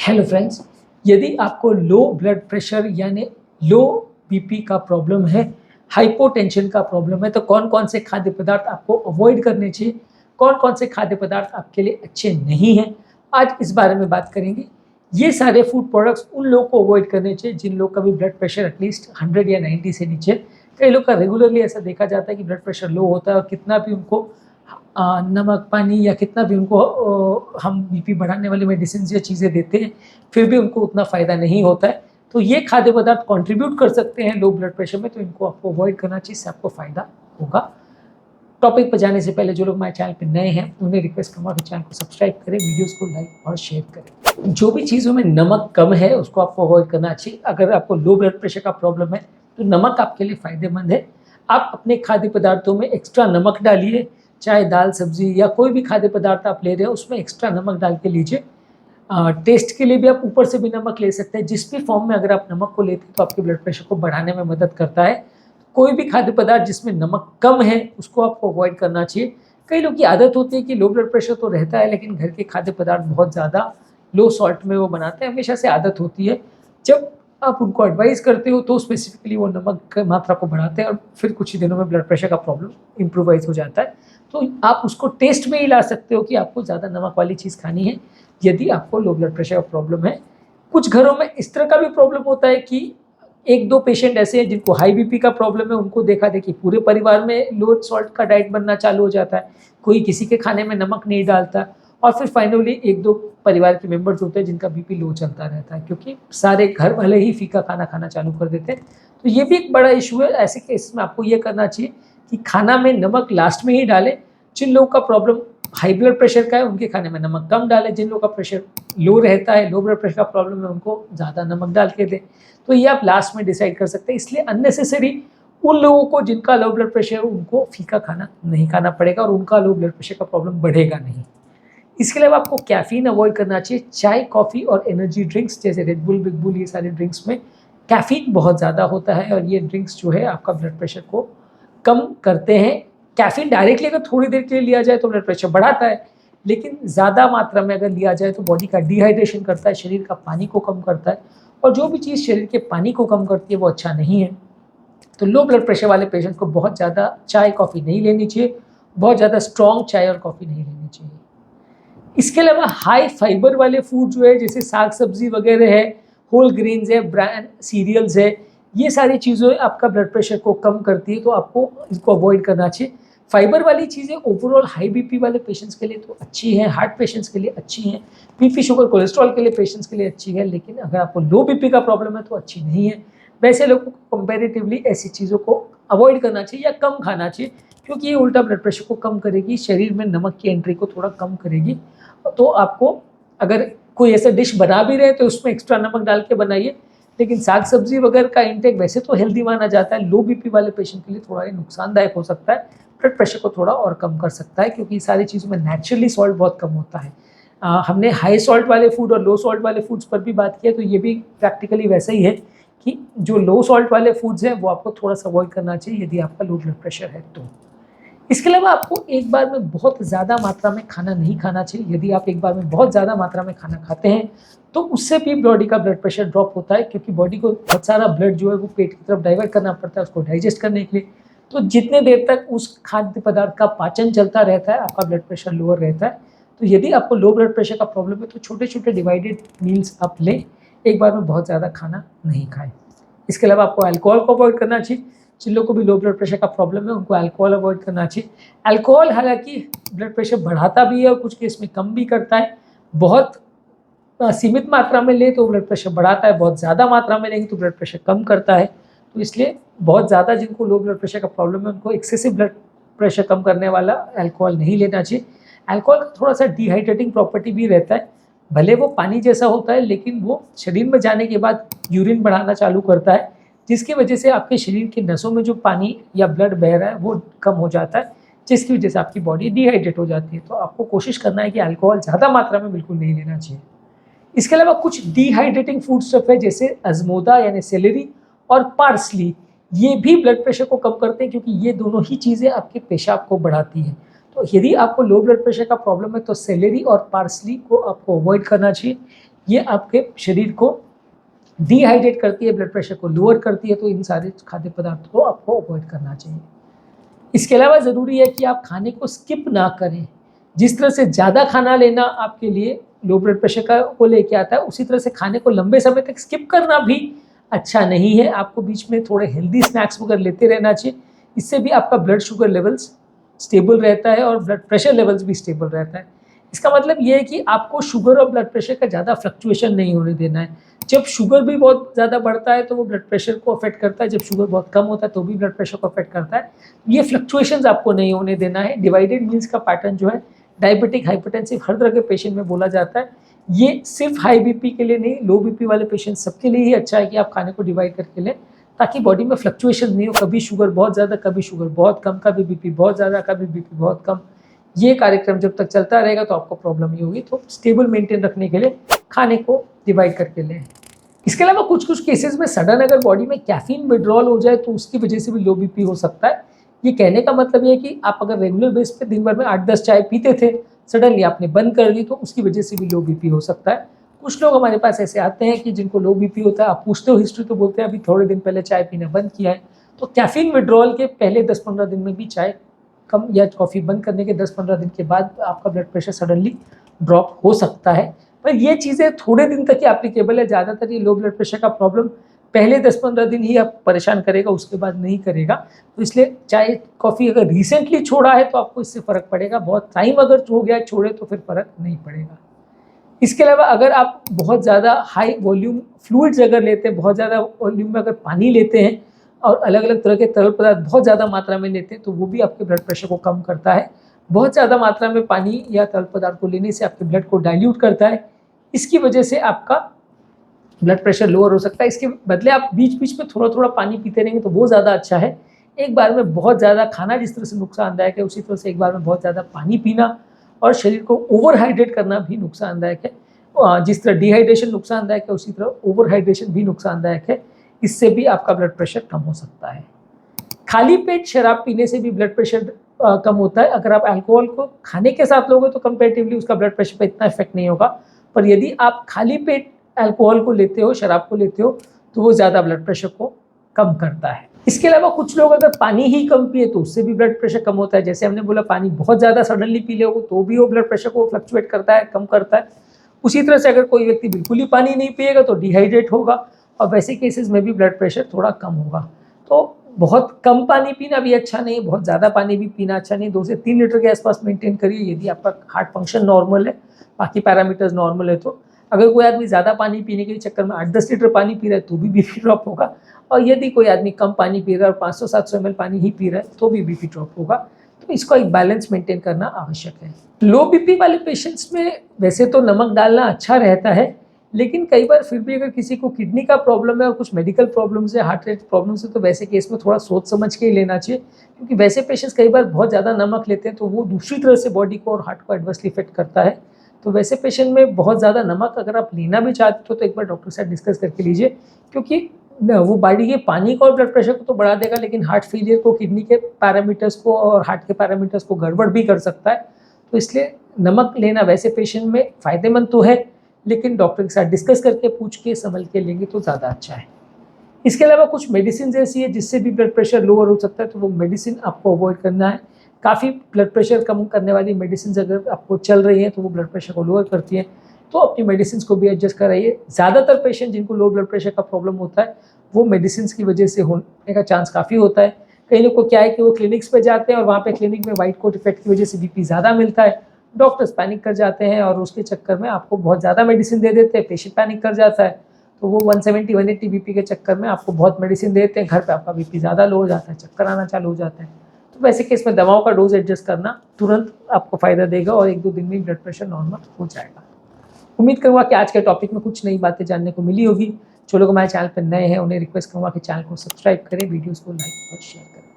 Hello friends, यदि आपको low blood pressure यानी लो बीपी का प्रॉब्लम है, हाइपोटेंशन का प्रॉब्लम है, तो कौन कौन से खाद्य पदार्थ आपको अवॉइड करने चाहिए, कौन कौन से खाद्य पदार्थ आपके लिए अच्छे नहीं हैं, आज इस बारे में बात करेंगे। ये सारे फूड प्रोडक्ट्स उन लोगों को अवॉइड करने चाहिए जिन लोग का भी ब्लड प्रेशर एटलीस्ट 100 या 90 से नीचे। कई लोग का रेगुलरली ऐसा देखा जाता है कि ब्लड प्रेशर लो होता है और कितना भी उनको नमक पानी या कितना भी उनको हम बीपी बढ़ाने वाली मेडिसिन या चीज़ें देते हैं, फिर भी उनको उतना फ़ायदा नहीं होता है। तो ये खाद्य पदार्थ कंट्रीब्यूट कर सकते हैं लो ब्लड प्रेशर में, तो इनको आपको अवॉइड करना चाहिए, इससे आपको फ़ायदा होगा। टॉपिक पर जाने से पहले जो लोग हमारे चैनल पर नए हैं उन्हें रिक्वेस्ट करूँगा कि चैनल को सब्सक्राइब करें, वीडियोज़ को लाइक और शेयर करें। जो भी चीज़ों में नमक कम है उसको आपको अवॉइड करना चाहिए। अगर आपको लो ब्लड प्रेशर का प्रॉब्लम है तो नमक आपके लिए फ़ायदेमंद है। आप अपने खाद्य पदार्थों में एक्स्ट्रा नमक डालिए, चाहे दाल सब्जी या कोई भी खाद्य पदार्थ आप ले रहे हो उसमें एक्स्ट्रा नमक डाल के लीजिए। टेस्ट के लिए भी आप ऊपर से भी नमक ले सकते हैं। जिस भी फॉर्म में अगर आप नमक को लेते हैं तो आपके ब्लड प्रेशर को बढ़ाने में मदद करता है। कोई भी खाद्य पदार्थ जिसमें नमक कम है उसको आपको अवॉइड करना चाहिए। कई लोग की आदत होती है कि लो ब्लड प्रेशर तो रहता है लेकिन घर के खाद्य पदार्थ बहुत ज़्यादा लो सॉल्ट में वो बनाते हैं, हमेशा से आदत होती है। जब आप उनको एडवाइस करते हो तो स्पेसिफिकली वो नमक की मात्रा को बढ़ाते हैं और फिर कुछ ही दिनों में ब्लड प्रेशर का प्रॉब्लम इम्प्रूवाइज हो जाता है। तो आप उसको टेस्ट में ही ला सकते हो कि आपको ज़्यादा नमक वाली चीज़ खानी है यदि आपको लो ब्लड प्रेशर का प्रॉब्लम है। कुछ घरों में इस तरह का भी प्रॉब्लम होता है कि एक दो पेशेंट ऐसे हैं जिनको हाई बीपी का प्रॉब्लम है, उनको देखा देखी पूरे परिवार में लो सॉल्ट का डाइट बनना चालू हो जाता है। कोई किसी के खाने में नमक नहीं डालता और फिर फाइनली एक दो परिवार के मेंबर्स होते हैं जिनका बीपी लो चलता रहता है क्योंकि सारे घर वाले ही फीका खाना खाना चालू कर देते हैं। तो ये भी एक बड़ा इशू है। ऐसे केस में आपको ये करना चाहिए कि खाना में नमक लास्ट में ही डालें। जिन लोगों का प्रॉब्लम हाई ब्लड प्रेशर का है उनके खाने में नमक कम डालें, जिन लोगों का प्रेशर लो रहता है, लो ब्लड प्रेशर का प्रॉब्लम है, उनको ज़्यादा नमक डाल के दें। तो ये आप लास्ट में डिसाइड कर सकते हैं। इसलिए अननेसेसरी उन लोगों को जिनका लो ब्लड प्रेशर है उनको फीका खाना नहीं खाना पड़ेगा और उनका लो ब्लड प्रेशर का प्रॉब्लम बढ़ेगा नहीं। इसके अलावा आपको कैफ़ीन अवॉइड करना चाहिए। चाय, कॉफ़ी और एनर्जी ड्रिंक्स जैसे रेड बुल, बिग बुल, ये सारे ड्रिंक्स में कैफ़ीन बहुत ज़्यादा होता है और ये ड्रिंक्स जो है आपका ब्लड प्रेशर को कम करते हैं। कैफ़ीन डायरेक्टली अगर थोड़ी देर के लिए लिया जाए तो ब्लड प्रेशर बढ़ाता है, लेकिन ज़्यादा मात्रा में अगर लिया जाए तो बॉडी का डिहाइड्रेशन करता है, शरीर का पानी को कम करता है और जो भी चीज़ शरीर के पानी को कम करती है वो अच्छा नहीं है। तो लो ब्लड प्रेशर वाले पेशेंट को बहुत ज़्यादा चाय, कॉफ़ी नहीं लेनी चाहिए, बहुत ज़्यादा स्ट्रॉन्ग चाय और कॉफ़ी नहीं लेनी चाहिए। इसके अलावा हाई फाइबर वाले फूड जो है जैसे साग सब्जी वगैरह है, होल ग्रेन्स है, ब्रांड सीरियल्स है, ये सारी चीज़ें आपका ब्लड प्रेशर को कम करती है, तो आपको इसको अवॉइड करना चाहिए। फाइबर वाली चीज़ें ओवरऑल हाई बीपी वाले पेशेंट्स के लिए तो अच्छी हैं, हार्ट पेशेंट्स के लिए अच्छी हैं, बीपी शुगर कोलेस्ट्रॉल के लिए पेशेंट्स के लिए अच्छी है, लेकिन अगर आपको लो बीपी का प्रॉब्लम है तो अच्छी नहीं है। वैसे लोगों को कंपेरेटिवली ऐसी चीज़ों को अवॉइड करना चाहिए या कम खाना चाहिए क्योंकि ये उल्टा ब्लड प्रेशर को कम करेगी, शरीर में नमक की एंट्री को थोड़ा कम करेगी। तो आपको अगर कोई ऐसा डिश बना भी रहे तो उसमें एक्स्ट्रा नमक डाल के बनाइए, लेकिन साग सब्जी वगैरह का इंटेक वैसे तो हेल्दी माना जाता है। लो बीपी वाले पेशेंट के लिए थोड़ा ये नुकसानदायक हो सकता है, ब्लड प्रेशर को थोड़ा और कम कर सकता है क्योंकि सारी चीज़ों में नेचुरली सॉल्ट बहुत कम होता है। हमने हाई सॉल्ट वाले फूड और लो सॉल्ट वाले फूड्स पर भी बात किया, तो ये भी प्रैक्टिकली वैसा ही है कि जो लो सॉल्ट वाले फूड्स हैं वो आपको थोड़ा सा अवॉइड करना चाहिए यदि आपका लो ब्लड प्रेशर है तो। इसके अलावा आपको एक बार में बहुत ज़्यादा मात्रा में खाना नहीं खाना चाहिए। यदि आप एक बार में बहुत ज़्यादा मात्रा में खाना खाते हैं तो उससे भी बॉडी का ब्लड प्रेशर ड्रॉप होता है क्योंकि बॉडी को बहुत सारा ब्लड जो है वो पेट की तरफ डाइवर्ट करना पड़ता है उसको डाइजेस्ट करने के लिए। तो जितने देर तक उस खाद्य पदार्थ का पाचन चलता रहता है आपका ब्लड प्रेशर लोअर रहता है। तो यदि आपको लो ब्लड प्रेशर का प्रॉब्लम है तो छोटे छोटे डिवाइडेड मील्स आप लें, एक बार में बहुत ज़्यादा खाना नहीं खाएं। इसके अलावा आपको अल्कोहल को अवॉइड करना चाहिए। जिन लोगों को भी लो ब्लड प्रेशर का प्रॉब्लम है उनको अल्कोहल अवॉइड करना चाहिए। अल्कोहल हालांकि ब्लड प्रेशर बढ़ाता भी है और कुछ केस में कम भी करता है। बहुत सीमित मात्रा में ले तो ब्लड प्रेशर बढ़ाता है, बहुत ज़्यादा मात्रा में लेंगे तो ब्लड प्रेशर कम करता है। तो इसलिए बहुत ज़्यादा जिनको लो ब्लड प्रेशर का प्रॉब्लम है उनको एक्सेसिव ब्लड प्रेशर कम करने वाला अल्कोहल नहीं लेना चाहिए। अल्कोहल का थोड़ा सा डिहाइड्रेटिंग प्रॉपर्टी भी रहता है, भले वो पानी जैसा होता है लेकिन वो शरीर में जाने के बाद यूरिन बढ़ाना चालू करता है, जिसकी वजह से आपके शरीर के नसों में जो पानी या ब्लड बह रहा है वो कम हो जाता है, जिसकी वजह से आपकी बॉडी डिहाइड्रेट हो जाती है। तो आपको कोशिश करना है कि अल्कोहल ज़्यादा मात्रा में बिल्कुल नहीं लेना चाहिए। इसके अलावा कुछ डिहाइड्रेटिंग फूड स्टफ है जैसे अजमोदा यानी सेलेरी और पार्सली, ये भी ब्लड प्रेशर को कम करते हैं क्योंकि ये दोनों ही चीज़ें आपके पेशाब को बढ़ाती हैं। तो यदि आपको लो ब्लड प्रेशर का प्रॉब्लम है तो सेलेरी और पार्सली को आपको अवॉइड करना चाहिए। ये आपके शरीर को डिहाइड्रेट करती है, ब्लड प्रेशर को लोअर करती है, तो इन सारे खाद्य पदार्थों को आपको अवॉइड करना चाहिए। इसके अलावा ज़रूरी है कि आप खाने को स्किप ना करें। जिस तरह से ज़्यादा खाना लेना आपके लिए लो ब्लड प्रेशर का को लेके आता है, उसी तरह से खाने को लंबे समय तक स्किप करना भी अच्छा नहीं है। आपको बीच में थोड़े हेल्दी स्नैक्स वगैरह लेते रहना चाहिए। इससे भी आपका ब्लड शुगर लेवल्स स्टेबल रहता है और ब्लड प्रेशर लेवल्स भी स्टेबल रहता है। इसका मतलब ये है कि आपको शुगर और ब्लड प्रेशर का ज़्यादा फ्लक्चुएशन नहीं होने देना है। जब शुगर भी बहुत ज़्यादा बढ़ता है तो वो ब्लड प्रेशर को अफेक्ट करता है, जब शुगर बहुत कम होता है तो भी ब्लड प्रेशर को अफेक्ट करता है। ये फ्लक्चुएशंस आपको नहीं होने देना है। डिवाइडेड मील्स का पैटर्न जो है डायबिटिक, हाइपरटेंसिव, हर तरह के पेशेंट में बोला जाता है। ये सिर्फ हाई बीपी के लिए नहीं, लो बीपी वाले पेशेंट सबके लिए ही अच्छा है कि आप खाने को डिवाइड करके लें, ताकि बॉडी में फ्लक्चुएशन नहीं हो। कभी शुगर बहुत ज़्यादा, कभी शुगर बहुत कम, कभी बीपी बहुत ज़्यादा, कभी बीपी बहुत कम। ये कार्यक्रम जब तक चलता रहेगा तो आपको प्रॉब्लम ही होगी। तो स्टेबल मेंटेन रखने के लिए खाने को डिवाइड करके लें। इसके अलावा कुछ कुछ केसेस में सडन अगर बॉडी में कैफीन विड्रॉल हो जाए तो उसकी वजह से भी लो बीपी हो सकता है। ये कहने का मतलब ये है कि आप अगर रेगुलर बेस पे दिन भर में 8-10 चाय पीते थे, सडनली आपने बंद कर दी, तो उसकी वजह से भी लो बीपी हो सकता है। कुछ लोग हमारे पास ऐसे आते हैं कि जिनको लो बीपी होता है, आप पूछते हो हिस्ट्री तो बोलते हैं अभी थोड़े दिन पहले चाय पीना बंद किया है। तो कैफीन विड्रॉल के पहले 10-15 दिन में भी चाय कम या कॉफ़ी बंद करने के 10-15 दिन के बाद आपका ब्लड प्रेशर सडनली ड्रॉप हो सकता है। पर ये चीज़ें थोड़े दिन तक ही एप्लीकेबल है। ज़्यादातर ये लो ब्लड प्रेशर का प्रॉब्लम पहले 10-15 दिन ही आप परेशान करेगा, उसके बाद नहीं करेगा। तो इसलिए चाय कॉफ़ी अगर रिसेंटली छोड़ा है तो आपको इससे फ़र्क पड़ेगा, बहुत टाइम अगर हो गया छोड़े तो फिर फ़र्क नहीं पड़ेगा। इसके अलावा अगर आप बहुत ज़्यादा हाई वॉल्यूम फ्लूइड्स अगर लेते हैं, बहुत ज़्यादा वॉल्यूम में अगर पानी लेते हैं और अलग अलग तरह के तरल पदार्थ बहुत ज़्यादा मात्रा में लेते हैं, तो वो भी आपके ब्लड प्रेशर को कम करता है। बहुत ज़्यादा मात्रा में पानी या तरल पदार्थ को लेने से आपके ब्लड को डाइल्यूट करता है। इसकी वजह से आपका ब्लड प्रेशर लोअर हो सकता है। इसके बदले आप बीच बीच में थोड़ा थोड़ा पानी पीते रहेंगे तो वो ज़्यादा अच्छा है। एक बार में बहुत ज़्यादा खाना जिस तरह से नुकसानदायक है, उसी तरह से एक बार में बहुत ज़्यादा पानी पीना और शरीर को ओवर हाइड्रेट करना भी नुकसानदायक है। जिस तरह डिहाइड्रेशन नुकसानदायक है, उसी तरह ओवर हाइड्रेशन भी नुकसानदायक है। इससे भी आपका ब्लड प्रेशर कम हो सकता है। खाली पेट शराब पीने से भी ब्लड प्रेशर कम होता है। अगर आप अल्कोहल को खाने के साथ लोगे तो कंपैरेटिवली उसका ब्लड प्रेशर पे इतना इफेक्ट नहीं होगा, पर यदि आप खाली पेट अल्कोहल को लेते हो, शराब को लेते हो, तो वो ज़्यादा ब्लड प्रेशर को कम करता है। इसके अलावा कुछ लोग अगर पानी ही कम पिए तो उससे भी ब्लड प्रेशर कम होता है। जैसे हमने बोला, पानी बहुत ज़्यादा सडनली पी ले तो भी वो ब्लड प्रेशर को फ्लक्चुएट करता है, कम करता है। उसी तरह से अगर कोई व्यक्ति बिल्कुल ही पानी नहीं पिएगा तो डिहाइड्रेट होगा और वैसे केसेस में भी ब्लड प्रेशर थोड़ा कम होगा। तो बहुत कम पानी पीना भी अच्छा नहीं, बहुत ज़्यादा पानी भी पीना अच्छा नहीं। 2 से 3 लीटर के आसपास मेंटेन करिए यदि आपका हार्ट फंक्शन नॉर्मल है, बाकी पैरामीटर्स नॉर्मल है। तो अगर कोई आदमी ज़्यादा पानी पीने के चक्कर में 8-10 लीटर पानी पी रहा है तो भी बीपी ड्रॉप होगा, और यदि कोई आदमी कम पानी पी रहा है और 500-700 ml पानी ही पी रहा है तो भी बीपी ड्रॉप होगा। तो इसका एक बैलेंस मेंटेन करना आवश्यक है। लो बीपी वाले पेशेंट्स में वैसे तो नमक डालना अच्छा रहता है, लेकिन कई बार फिर भी अगर किसी को किडनी का प्रॉब्लम है और कुछ मेडिकल प्रॉब्लम्स है, हार्ट रेट प्रॉब्लम्स है, तो वैसे केस में थोड़ा सोच समझ के ही लेना चाहिए। क्योंकि वैसे पेशेंट्स कई बार बहुत ज़्यादा नमक लेते हैं तो वो दूसरी तरह से बॉडी को और हार्ट को एडवर्सली इफेक्ट करता है। तो वैसे पेशेंट में बहुत ज़्यादा नमक अगर आप लेना भी चाहते हो तो एक बार डॉक्टर से डिस्कस करके लीजिए, क्योंकि वो बॉडी के पानी को और ब्लड प्रेशर को तो बढ़ा देगा, लेकिन हार्ट फेलियर को, किडनी के पैरामीटर्स को और हार्ट के पैरामीटर्स को गड़बड़ भी कर सकता है। तो इसलिए नमक लेना वैसे पेशेंट में फ़ायदेमंद तो है, लेकिन डॉक्टर के साथ डिस्कस करके पूछ के संभल के लेंगे तो ज़्यादा अच्छा है। इसके अलावा कुछ मेडिसिन ऐसी है जिससे भी ब्लड प्रेशर लोअर हो सकता है, तो वो मेडिसिन आपको अवॉइड करना है। काफ़ी ब्लड प्रेशर कम करने वाली मेडिसिन अगर आपको चल रही है तो वो ब्लड प्रेशर को लोअर करती है, तो अपनी मेडिसिन को भी एडजस्ट कराइए। ज़्यादातर पेशेंट जिनको लो ब्लड प्रेशर का प्रॉब्लम होता है वो मेडिसिन की वजह से होने का चांस काफ़ी होता है। कई लोग को क्या है कि वो क्लिनिक्स पे जाते हैं और वहाँ पे क्लिनिक में वाइट कोट इफेक्ट की वजह से बीपी ज़्यादा मिलता है, डॉक्टर्स पैनिक कर जाते हैं और उसके चक्कर में आपको बहुत ज़्यादा मेडिसिन दे देते हैं, पेशेंट पैनिक कर जाता है, तो वो 170-180 बीपी के चक्कर में आपको बहुत मेडिसिन देते हैं, घर पे आपका बीपी ज़्यादा लो हो जाता है, चक्कर आना चालू हो जाता है। तो वैसे केस में दवाओं का डोज एडजस्ट करना तुरंत आपको फ़ायदा देगा और 1-2 दिन में ब्लड प्रेशर नॉर्मल हो जाएगा। उम्मीद करूँगा कि आज के टॉपिक में कुछ नई बातें जानने को मिली होगी। जो लोग हमारे चैनल पर नए हैं उन्हें रिक्वेस्ट करूँगा कि चैनल को सब्सक्राइब करें, वीडियोज़ को लाइक और शेयर करें।